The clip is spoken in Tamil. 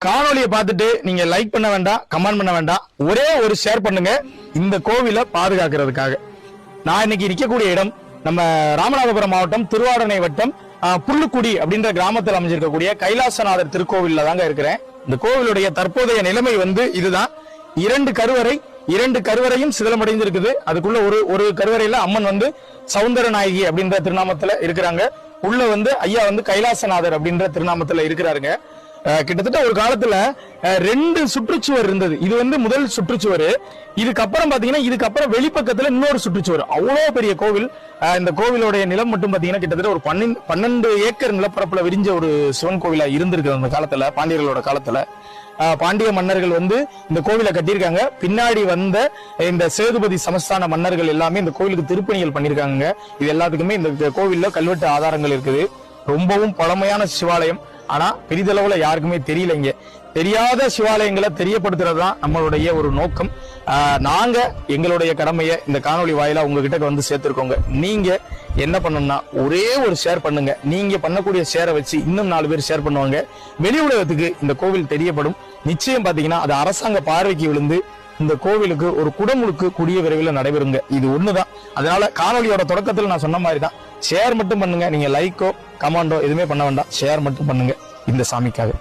காணொலியை பார்த்துட்டு நீங்க லைக் பண்ண வேண்டாம், கமெண்ட் பண்ண வேண்டாம், ஒரே ஒரு ஷேர் பண்ணுங்க இந்த கோவிலை பாதுகாக்கிறதுக்காக. நான் இன்னைக்கு இருக்கக்கூடிய இடம் நம்ம ராமநாதபுரம் மாவட்டம் திருவாடனை வட்டம் புல்லுக்குடி அப்படின்ற கிராமத்தில் அமைஞ்சிருக்கக்கூடிய கைலாசநாதர் திருக்கோவில்ல தாங்க இருக்கிறேன். இந்த கோவிலுடைய தற்போதைய நிலைமை இதுதான். இரண்டு கருவறையும் சிதலமடைந்திருக்குது. அதுக்குள்ள ஒரு கருவறையில அம்மன் சௌந்தரநாயகி அப்படின்ற திருநாமத்துல இருக்கிறாங்க. உள்ள ஐயா கைலாசநாதர் அப்படின்ற திருநாமத்துல இருக்கிறாருங்க. கிட்டத்தட்ட ஒரு காலத்துல 2 சுற்றுச்சுவர் இருந்தது. இது முதல் சுற்றுச்சுவர். இதுக்கப்புறம் பாத்தீங்கன்னா இதுக்கப்புறம் வெளிப்பக்கத்துல இன்னொரு சுற்றுச்சுவர். அவ்வளவு பெரிய கோவில். இந்த கோவிலுடைய நிலம் மட்டும் பாத்தீங்கன்னா கிட்டத்தட்ட ஒரு 12 ஏக்கர் நிலப்பரப்புல விரிஞ்ச ஒரு சிவன் கோவிலா இருந்திருக்கு அந்த காலத்துல, பாண்டியர்களோட காலத்துல. பாண்டிய மன்னர்கள் இந்த கோவிலை கட்டியிருக்காங்க. பின்னாடி வந்த இந்த சேதுபதி சமஸ்தான மன்னர்கள் எல்லாமே இந்த கோவிலுக்கு திருப்பணிகள் பண்ணிருக்காங்க. இது எல்லாத்துக்குமே இந்த கோவில்ல கல்வெட்டு ஆதாரங்கள் இருக்குது. ரொம்பவும் பழமையான சிவாலயம். ஆனா பெரிதளவுல யாருக்குமே தெரியலைங்க. தெரியாத சிவாலயங்களை தெரியப்படுத்துறது தான் நம்மளுடைய ஒரு நோக்கம். நாங்க எங்களுடைய கடமையை இந்த காணொலி வாயிலா உங்ககிட்ட சேர்த்திருக்கோங்க. நீங்க என்ன பண்ணணும்னா ஒரே ஒரு ஷேர் பண்ணுங்க. நீங்க பண்ணக்கூடிய ஷேரை வச்சு இன்னும் 4 பேர் ஷேர் பண்ணுவாங்க. வெளி உலகத்துக்கு இந்த கோவில் தெரியப்படும். நிச்சயம் பாத்தீங்கன்னா அது அரசாங்க பார்வைக்கு விழுந்து இந்த கோவிலுக்கு ஒரு குடமுழுக்கு கூடிய விரைவில் நடைபெறுங்க. இது ஒண்ணுதான். அதனால காணொலியோட தொடக்கத்தில் நான் சொன்ன மாதிரி தான், ஷேர் மட்டும் பண்ணுங்க. நீங்க லைக்கோ கமெண்டோ எதுவுமே பண்ண வேண்டாம், ஷேர் மட்டும் பண்ணுங்க இந்த சாமிக்காக.